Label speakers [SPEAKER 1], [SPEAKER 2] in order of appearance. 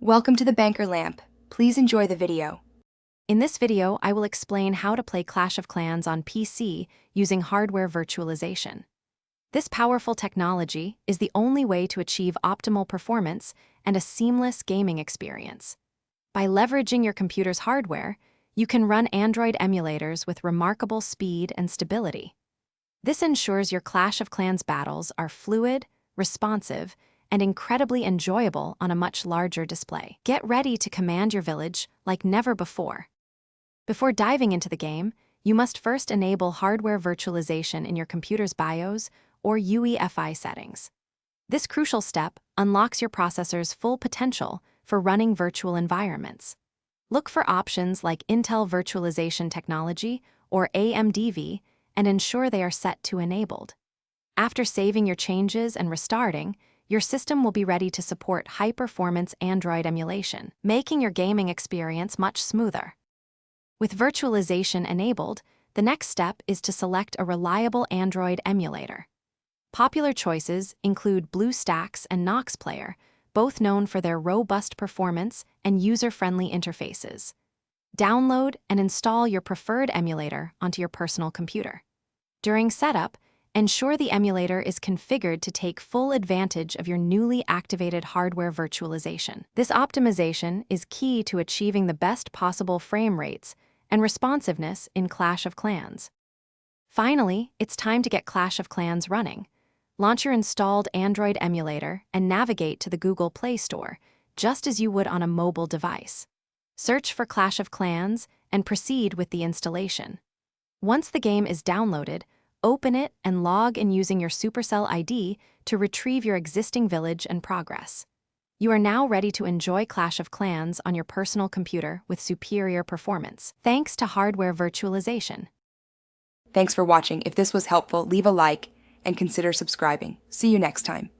[SPEAKER 1] Welcome to the Banker Lamp. Please enjoy the video.
[SPEAKER 2] In this video, I will explain how to play Clash of Clans on PC using hardware virtualization. This powerful technology is the only way to achieve optimal performance and a seamless gaming experience. By leveraging your computer's hardware, you can run Android emulators with remarkable speed and stability. This ensures your Clash of Clans battles are fluid, responsive, and incredibly enjoyable on a much larger display. Get ready to command your village like never before. Before diving into the game, you must first enable hardware virtualization in your computer's BIOS or UEFI settings. This crucial step unlocks your processor's full potential for running virtual environments. Look for options like Intel Virtualization Technology or AMDV and ensure they are set to enabled. After saving your changes and restarting, your system will be ready to support high-performance Android emulation, making your gaming experience much smoother. With virtualization enabled, the next step is to select a reliable Android emulator. Popular choices include BlueStacks and Nox Player, both known for their robust performance and user-friendly interfaces. Download and install your preferred emulator onto your personal computer. During setup, ensure the emulator is configured to take full advantage of your newly activated hardware virtualization. This optimization is key to achieving the best possible frame rates and responsiveness in Clash of Clans. Finally, it's time to get Clash of Clans running. Launch your installed Android emulator and navigate to the Google Play Store, just as you would on a mobile device. Search for Clash of Clans and proceed with the installation. Once the game is downloaded, open it and log in using your Supercell ID to retrieve your existing village and progress. You are now ready to enjoy Clash of Clans on your personal computer with superior performance, thanks to hardware virtualization.
[SPEAKER 1] Thanks for watching. If this was helpful, leave a like and consider subscribing. See you next time.